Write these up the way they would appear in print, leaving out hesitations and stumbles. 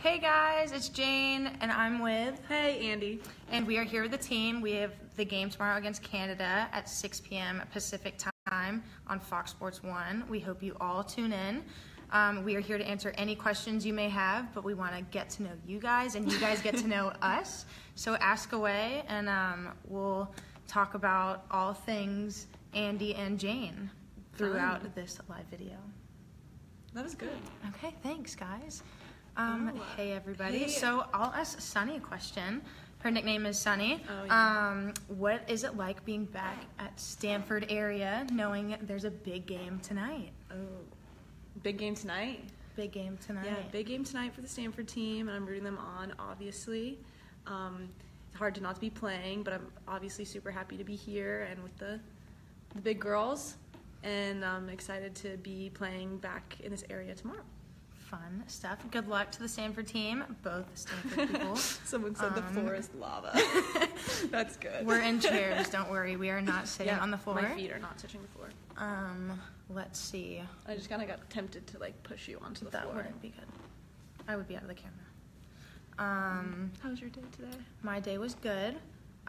Hey guys, it's Jane, and I'm with... Hey, Andy. And we are here with the team. We have the game tomorrow against Canada at 6 p.m. Pacific time on Fox Sports 1. We hope you all tune in. We are here to answer any questions you may have, but we want to get to know you guys, and you guys get to know us. So ask away, and we'll talk about all things Andy and Jane throughout this live video. That was good. Okay, thanks, guys. Hey, everybody. Hey. So I'll ask Sunny a question. Her nickname is Sunny. Oh, yeah. What is it like being back at Stanford area, knowing there's a big game tonight? Oh, big game tonight? Big game tonight. Yeah, big game tonight for the Stanford team, and I'm rooting them on, obviously. It's hard to not to be playing, but I'm obviously super happy to be here and with the big girls, and I'm excited to be playing back in this area tomorrow. Fun stuff. Good luck to the Stanford team, both Stanford people. Someone said the floor is lava. That's good. We're in chairs, don't worry. We are not sitting on the floor. My feet are not touching the floor. Let's see. I just kind of got tempted to like push you onto the floor. That wouldn't be good. I would be out of the camera. How was your day today? My day was good.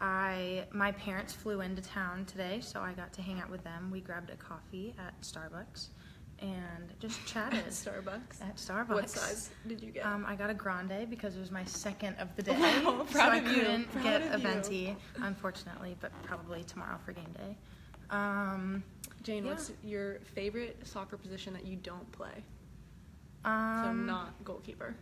My parents flew into town today, so I got to hang out with them. We grabbed a coffee at Starbucks and just chatted. At Starbucks? At Starbucks. What size did you get? I got a grande because it was my second of the day. Wow, so I of you. couldn't Proud get of a you. venti, unfortunately, but probably tomorrow for game day. Jane, yeah. what's your favorite soccer position that you don't play? So not goalkeeper.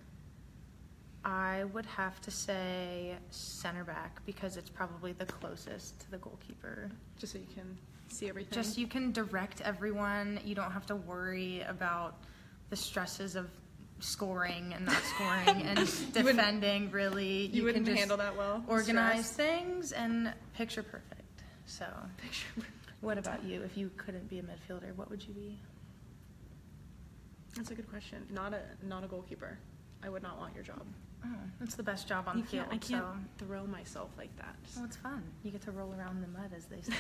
I would have to say center back because it's probably the closest to the goalkeeper. Just so you can see everything? Just you can direct everyone. You don't have to worry about the stresses of scoring and not scoring and defending, really. You wouldn't can just handle that well? Organize things and picture perfect. So, Picture perfect. What about you? If you couldn't be a midfielder, what would you be? That's a good question. Not a goalkeeper. I would not want your job. Oh, it's the best job on the field. I can't throw myself like that. Well, it's fun. You get to roll around in the mud, as they say.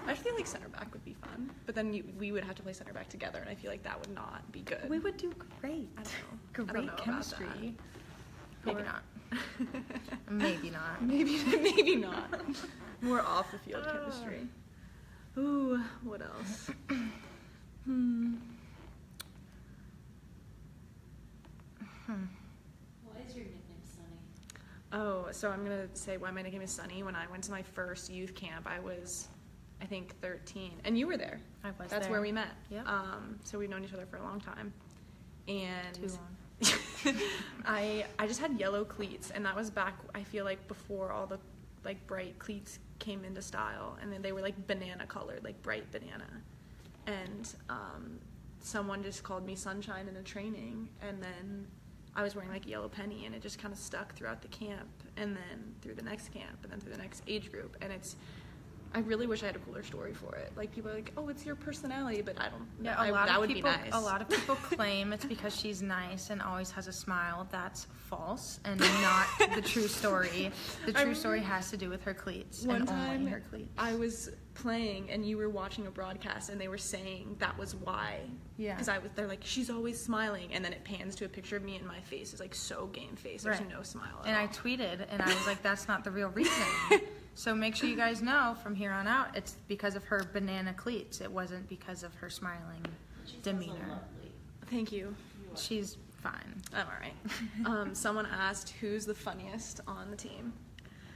I feel like center back would be fun, but then we would have to play center back together, and I feel like that would not be good. We would do great. I don't know. Great chemistry. Maybe not. Maybe not. Maybe not. More off the field chemistry. Ooh, what else? Why is your nickname Sunny? Oh, so I'm going to say why my nickname is Sunny. When I went to my first youth camp, I was, I think, 13. And you were there. I was That's there. where we met. Yep. So we've known each other for a long time. And Too long. I just had yellow cleats, and that was back, I feel like, before all the like bright cleats came into style, and then they were like banana colored, like bright banana. And someone just called me Sunshine in a training, and then I was wearing like a yellow penny, and it just kind of stuck throughout the camp, and then through the next camp, and then through the next age group. And I really wish I had a cooler story for it. Like, people are like, oh, it's your personality, but I don't know. Yeah, That would be nice. A lot of people claim it's because she's nice and always has a smile. That's false and not the true story. The true story has to do with her cleats and only her cleats. I was playing and you were watching a broadcast and they were saying that was why. Yeah. Because they're like, she's always smiling, and then it pans to a picture of me and my face is like so game face. There's no smile at all. And I tweeted and I was like, that's not the real reason. So make sure you guys know from here on out, it's because of her banana cleats. It wasn't because of her smiling demeanor. Thank you. She's fine. I'm all right. Someone asked who's the funniest on the team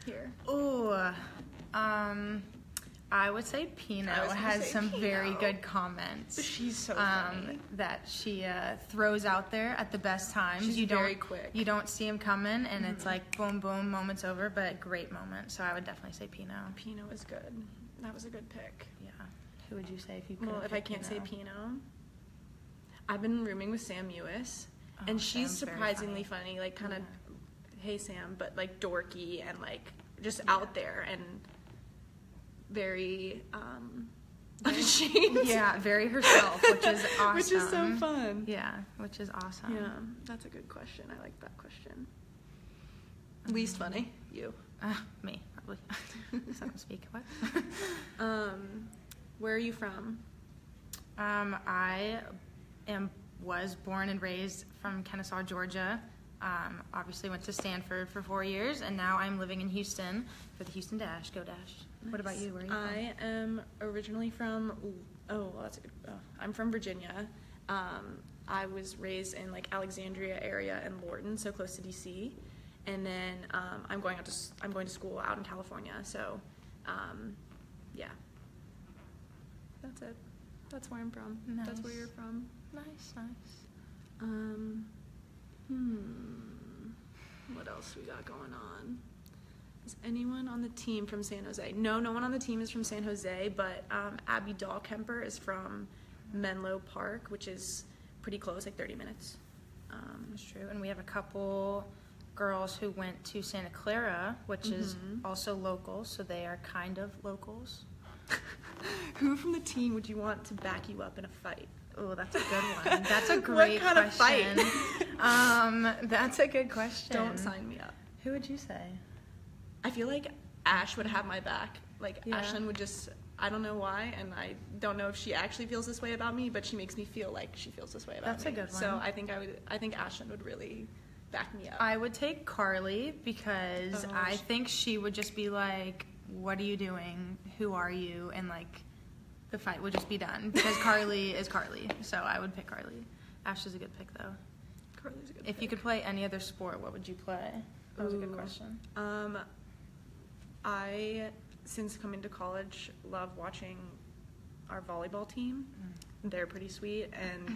here. Ooh, I would say Pino has some very good comments. She's so funny. That she throws out there at the best times. She's very quick. You don't see him coming, and it's like boom, boom, moment's over, but great moment. So I would definitely say Pino. Pino is good. That was a good pick. Yeah. Who would you say if you could? Well, if I can't say Pino, I've been rooming with Sam Ewis, and she's surprisingly funny. Like kind of, hey Sam, but like dorky and like just out there and very unashamed. Yeah, very herself, which is awesome. Which is so fun. Yeah, which is awesome. Yeah, that's a good question. I like that question. Least funny? You. Me, probably. So to speak. What? Where are you from? I am was born and raised from Kennesaw, Georgia. Obviously went to Stanford for 4 years, and now I'm living in Houston for the Houston Dash. Go Dash. Nice. What about you? Where are you from? I am originally from, I'm from Virginia. I was raised in like Alexandria area and Lorton, so close to DC. And then I'm going to school out in California. So, yeah. That's it. That's where I'm from. Nice. That's where you're from. Nice. What else we got going on? Is anyone on the team from San Jose? No one on the team is from San Jose, but Abby Dahlkemper is from Menlo Park, which is pretty close, like 30 minutes. That's true. And we have a couple girls who went to Santa Clara, which is also local, so they are kind of locals. Who from the team would you want to back you up in a fight? Oh, that's a good one. That's a great what kind question. of fight? That's a good question. Don't sign me up. Who would you say? I feel like Ash would have my back. Like, Yeah. Ashlyn would just, I don't know why, and I don't know if she actually feels this way about me, but she makes me feel like she feels this way about That's me. a good one. So I think Ashlyn would really back me up. I would take Carly because Oh, I think she would just be like, what are you doing? Who are you? And like, the fight would just be done because Carly is Carly. So I would pick Carly. Ash is a good pick though. Carly's a good If pick. you could play any other sport, what would you play? That was a good Ooh. question. I, since coming to college, love watching our volleyball team. They're pretty sweet, and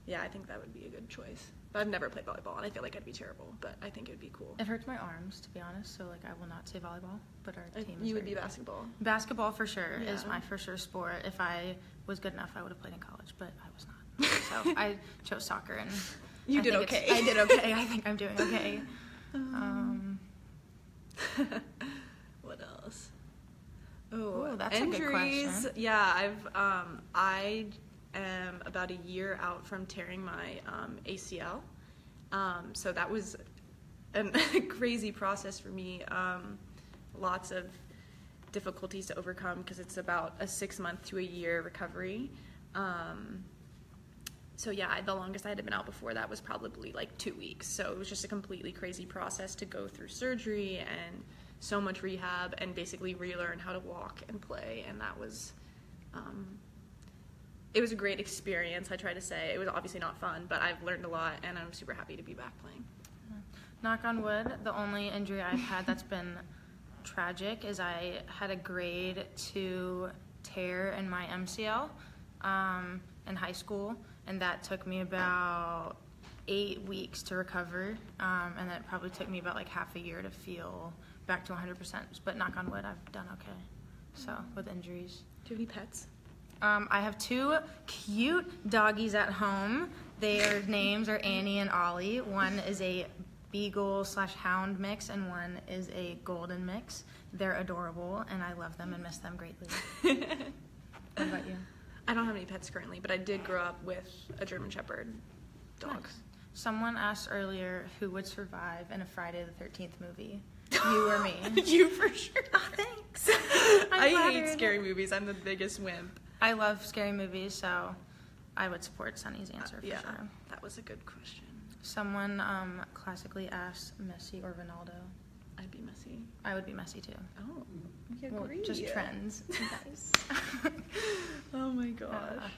yeah, I think that would be a good choice. But I've never played volleyball, and I feel like I'd be terrible, but I think it would be cool. It hurts my arms, to be honest, so like I will not say volleyball, but our team is You would very be good. basketball. Basketball for sure is Yeah. my for sure sport. If I was good enough, I would have played in college, but I was not. So I chose soccer, and You I did think okay. I did okay. I think I'm doing okay. What else? Ooh, that's a good injuries. question. Yeah, I am about a year out from tearing my ACL. So that was a crazy process for me. Lots of difficulties to overcome because it's about a 6-month to a year recovery. So yeah, the longest I had been out before that was probably like 2 weeks. So it was just a completely crazy process to go through surgery and so much rehab and basically relearn how to walk and play. And that was, it was a great experience, I try to say. It was obviously not fun, but I've learned a lot and I'm super happy to be back playing. Knock on wood, the only injury I've had that's been tragic is I had a grade 2 tear in my MCL in high school, and that took me about 8 weeks to recover, and then it probably took me about like half a year to feel back to 100%, but knock on wood, I've done okay, so with injuries. Do you have any pets? I have 2 cute doggies at home. Their names are Annie and Ollie. One is a beagle/hound mix, and one is a golden mix. They're adorable, and I love them and miss them greatly. What about you? I don't have any pets currently, but I did grow up with a German Shepherd dog. Nice. Someone asked earlier who would survive in a Friday the 13th movie. You or me? You for sure. Oh, thanks. I hate flattered. scary movies. I'm the biggest wimp. I love scary movies, so I would support Sunny's answer for Yeah, sure. that was a good question. Someone classically asked Messi or Ronaldo. I'd be Messi. I would be Messi too. Oh, we Well, agree. just trends. Nice. Oh my gosh.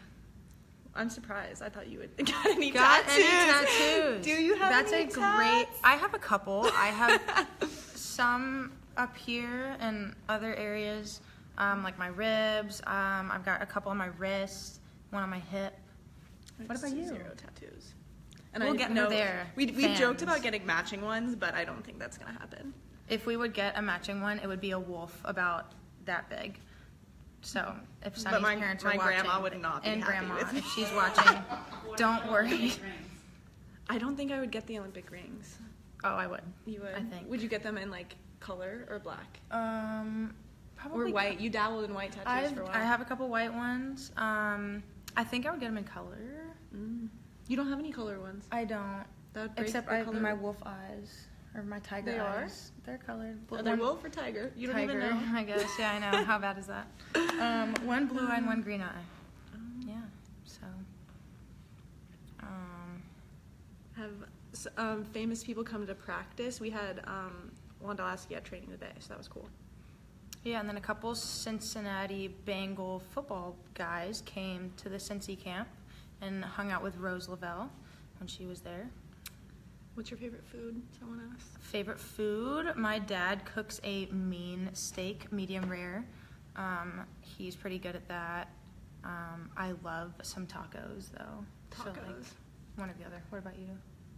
I'm surprised. I thought you would got any Got tattoos. any tattoos? Do you have That's any a great. tats? I have a couple. I have some up here and other areas, like my ribs. I've got a couple on my wrist, one on my hip. What about you? 0 tattoos. And We'll I get her know there, We fans. joked about getting matching ones, but I don't think that's gonna happen. If we would get a matching one, it would be a wolf about that big. So if Sunny's my parents are watching, grandma would not be and happy grandma, with me. if she's watching, don't worry. I don't think I would get the Olympic rings. Oh, I would. You would? I think. Would you get them in like color or black? Probably Or white? You dabbled in white tattoos for a while. I have a couple white ones. I think I would get them in color. You don't have any color ones. I don't. That would break Except the color. my wolf eyes or my tiger They are? eyes. They're colored. Are they wolf or tiger? You don't tiger, even know. I guess. Yeah, I know. How bad is that? One blue eye and one green eye. Yeah. So. have famous people come to practice. We had Wondolowski at training today, so that was cool. Yeah, and then a couple Cincinnati Bengal football guys came to the Cincy camp and hung out with Rose Lavelle when she was there. What's your favorite food? Someone asked. Favorite food? My dad cooks a mean steak, medium rare. He's pretty good at that. I love some tacos, though. Tacos. So, like, one or the other. What about you?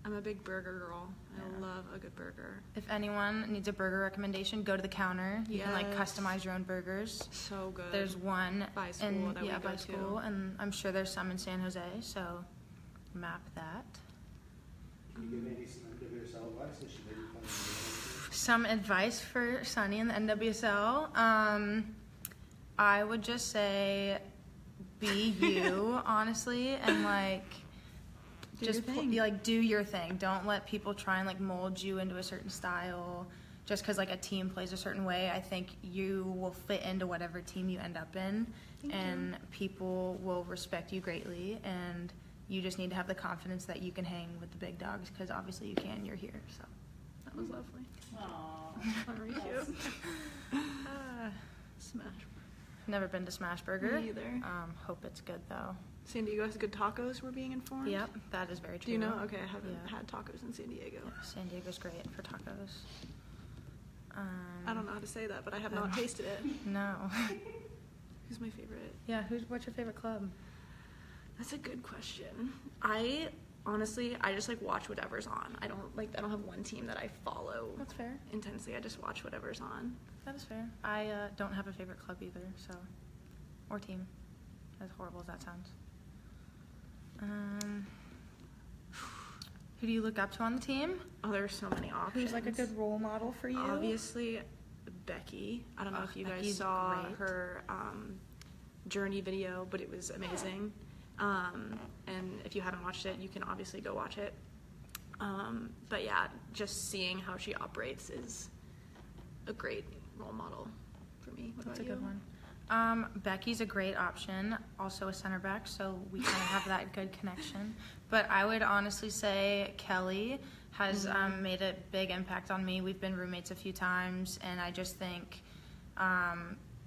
I'm a big burger girl. Yeah. I love a good burger. If anyone needs a burger recommendation, go to the counter. You can like Yes. customize your own burgers. So good. There's one By school that we go by to. school, and I'm sure there's some in San Jose. So map that. Can you give Andi some NWSL advice that she may be playing in the Some advice for Sunny in the NWSL. I would just say, be you, honestly, and like. Do Just your thing. do your thing. Don't let people try and like mold you into a certain style just because like a team plays a certain way. I think you will fit into whatever team you end up in, and people will respect you greatly. And you just need to have the confidence that you can hang with the big dogs because obviously you can. You're here, so That was lovely. Aww. Very cute. Smash. never been to Smashburger. Me either. Hope it's good though. San Diego has good tacos, we're being informed. Yep, that is very true. Do you know? Okay, I haven't Yeah. had tacos in San Diego. Yeah, San Diego's great for tacos. I don't know how to say that, but I have not tasted it. No. Who's my favorite? Yeah, what's your favorite club? That's a good question. Honestly, I just like watch whatever's on. I don't have one team that I follow That's fair. intensely. I just watch whatever's on. That is fair. I don't have a favorite club either, so or team. As horrible as that sounds. Who do you look up to on the team? Oh, there are so many options. Who's like a good role model for you? Obviously, Becky. I don't know if you guys Becky's saw great. her journey video, but it was amazing. And if you haven't watched it, you can obviously go watch it. But yeah, just seeing how she operates is a great role model for me. What That's a about good you? one. Becky's a great option, also a center back, so we kind of have that good connection. But I would honestly say Kelly has made a big impact on me. We've been roommates a few times, and I just think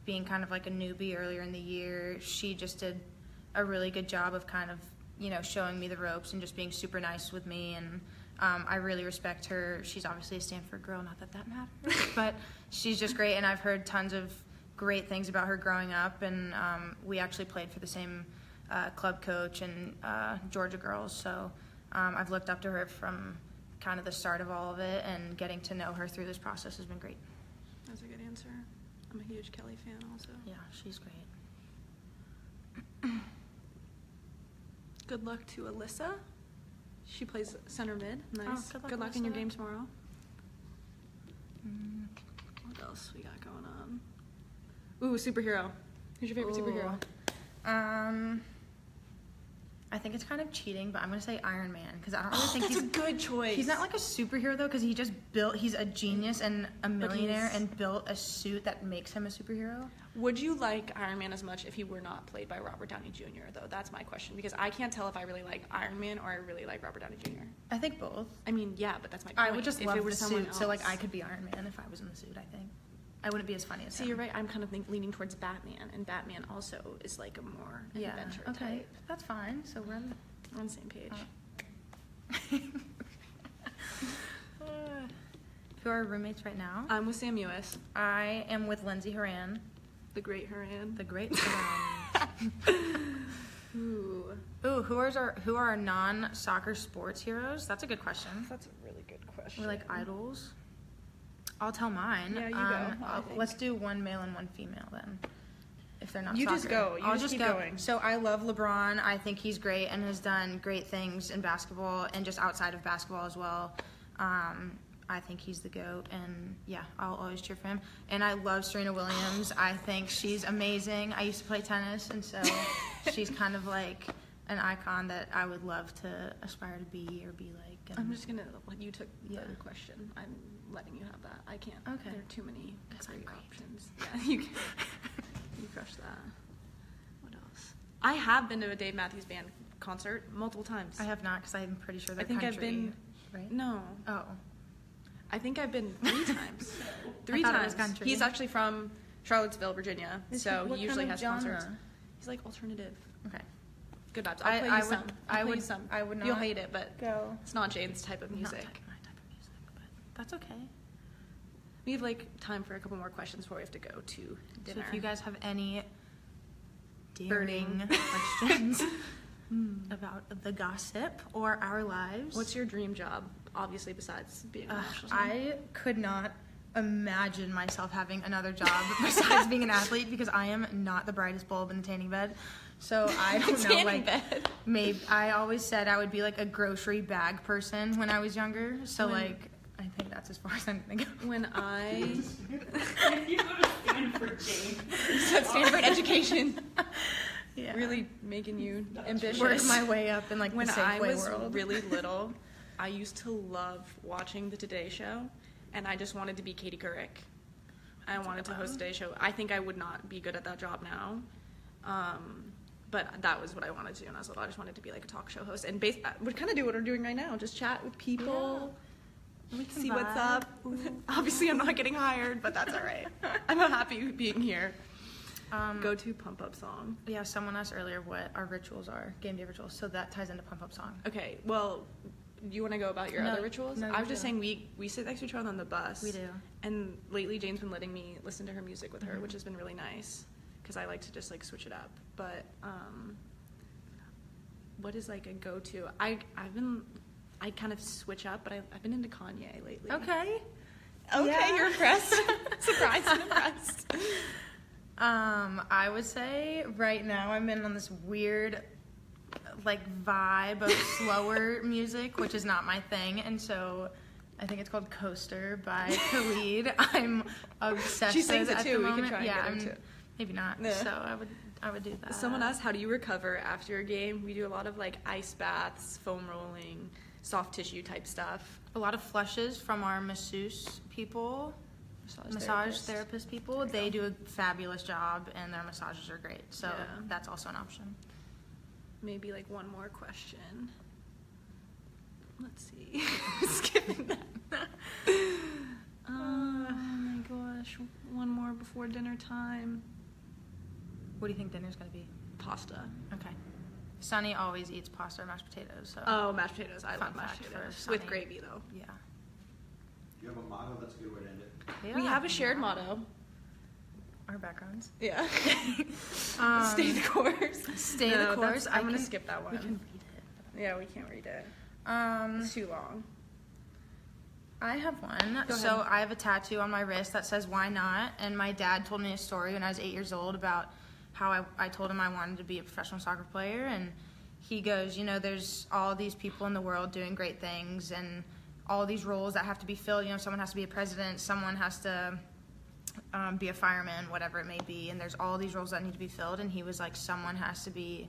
being kind of like a newbie earlier in the year, she just did a really good job of kind of, showing me the ropes and just being super nice with me. And I really respect her. She's obviously a Stanford girl, not that that matters, but she's just great, and I've heard tons of great things about her growing up, and we actually played for the same club coach and Georgia girls, so I've looked up to her from kind of the start of all of it, and getting to know her through this process has been great. That's a good answer. I'm a huge Kelly fan also. Yeah, she's great. Good luck to Alyssa. She plays center mid. Nice. good luck, Good luck in your Alyssa. game tomorrow. What else we got going on? Ooh, superhero. Who's your favorite superhero? I think it's kind of cheating, but I'm gonna say Iron Man because I don't really think That's he's a good choice. He's not like a superhero though, because he's a genius and a millionaire and built a suit that makes him a superhero. Would you like Iron Man as much if he were not played by Robert Downey Jr. though? That's my question, because I can't tell if I really like Iron Man or I really like Robert Downey Jr. I think both. I mean, yeah, but that's my point. I would just if love it were the someone suit, so like else. I could be Iron Man if I was in the suit. I think I wouldn't be as funny as See, him. you're right. I'm kind of leaning towards Batman, and Batman also is like a more adventure okay, type. that's fine. So we're on We're on the same page. Who are our roommates right now? I'm with Sam Ewis, I am with Lindsay Horan, the great Haran. the great Horan. Ooh, Ooh, who are our non-soccer sports heroes? That's a good question. that's a really good question. We're like idols. I'll tell mine. Yeah, you go, I think. Let's do one male and one female then. If they're not You soccer. just go. You I'll just just keep go. going. So I love LeBron. I think he's great and has done great things in basketball and just outside of basketball as well. I think he's the GOAT, and yeah, I'll always cheer for him. And I love Serena Williams. I think she's amazing. I used to play tennis, and so she's kind of like an icon that I would love to aspire to be or be like. And I'm just gonna let you took Yeah. the question. I'm letting you have that. I can't. Okay. There are too many Because I'm great great. options. Yeah, you you crushed that. What else? I have been to a Dave Matthews Band concert multiple times. I have not, because I'm pretty sure they're I think country, I've been, right? no. Oh. I think I've been 3 times. I thought it was country. He's actually from Charlottesville, Virginia, so What he usually kind of has concerts. genre? He's like alternative. Okay. Good vibes. I'll play you some. I I'll play would. you some. I would not. You'll hate it, but Go. it's not Jane's type of Not music. my type of music, but that's okay. We have like time for a couple more questions before we have to go to dinner. So if you guys have any Burning. daring questions about the gossip or our lives, What's your dream job? Obviously, besides being a national team. I could not imagine myself having another job besides being an athlete, because I am not the brightest bulb in the tanning bed. So I don't know, Tanning like bed. maybe I always said I would be like a grocery bag person when I was younger. So like I think that's as far as I'm gonna go. When I You go to Stanford, Jane. said Stanford education, Yeah. really making you ambitious. Work my way up in like When the I Safeway was world. really little, I used to love watching the Today Show, and I just wanted to be Katie Couric. I wanted to host a Today Show. I think I would not be good at that job now, but that was what I wanted to do when I was little. I just wanted to be like a talk show host, and I would kind of do what we're doing right now, just chat with people, We can see what's vibe. up. Obviously, I'm not getting hired, but that's all right. I'm happy being here. Go to pump up song. Yeah, someone asked earlier what our rituals are, game day rituals. So that ties into pump up song. Okay, well, do you want to go about your No, other rituals? no, I was you just do. saying we sit next to each other on the bus. We do. And lately Jane's been letting me listen to her music with her, which has been really nice because I like to just like switch it up. But what is like a go-to? I kind of switch up, but I've been into Kanye lately. Okay. Okay, Yeah. you're impressed. Surprised and impressed. I would say right now I'm in on this weird like vibe of slower music, which is not my thing, and so I think it's called Coaster by Khalid. I'm obsessed She sings with it at too. the We could moment. try and Yeah, get her I'm to. maybe not. Yeah. So I would do that. Someone asked, how do you recover after a game? We do a lot of like ice baths, foam rolling, soft tissue type stuff. A lot of flushes from our masseuse people, massage therapist people. They do a fabulous job, and their massages are great. So Yeah. that's also an option. Maybe like one more question. Let's see. Skipping that. Oh my gosh. One more before dinner time. What do you think dinner's gonna be? Pasta. Okay. Sunny always eats pasta or mashed potatoes. So Oh, mashed potatoes. I Fun love mashed fact for potatoes. Sunny. With gravy though. yeah. You have a motto? That's a good way to end it. We have a shared motto. Our backgrounds. Yeah. Um, Stay the course. Stay the course. I'm gonna can- skip that one. We can read Yeah, we can't read it. it. It's too long. I have one. Go So ahead. I have a tattoo on my wrist that says "Why not?" And my dad told me a story when I was 8 years old about how I told him I wanted to be a professional soccer player, and he goes, you know, there's all these people in the world doing great things, and all these roles that have to be filled. You know, someone has to be a president, someone has to be a fireman, whatever it may be, and there's all these roles that need to be filled. And he was like, someone has to be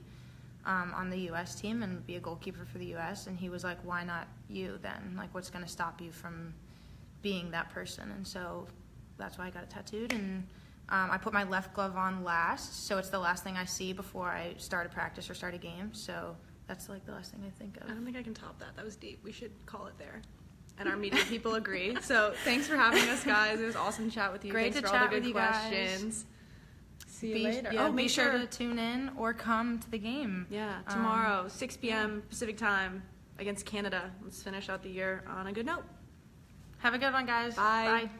on the U.S. team and be a goalkeeper for the U.S. And he was like, why not you then? Like, what's going to stop you from being that person? And so that's why I got it tattooed. And I put my left glove on last, so it's the last thing I see before I start a practice or start a game. So that's like the last thing I think of. I don't think I can top that. That was deep. We should call it there. And our media people agree. So thanks for having us, guys. It was awesome to chat with you. Great thanks to for all chat the with good you guys. questions. See you Be- later. Yeah, oh, be make sure to tune in or come to the game. Yeah, tomorrow, 6 p.m. Pacific time against Canada. Let's finish out the year on a good note. Have a good one, guys. Bye. Bye.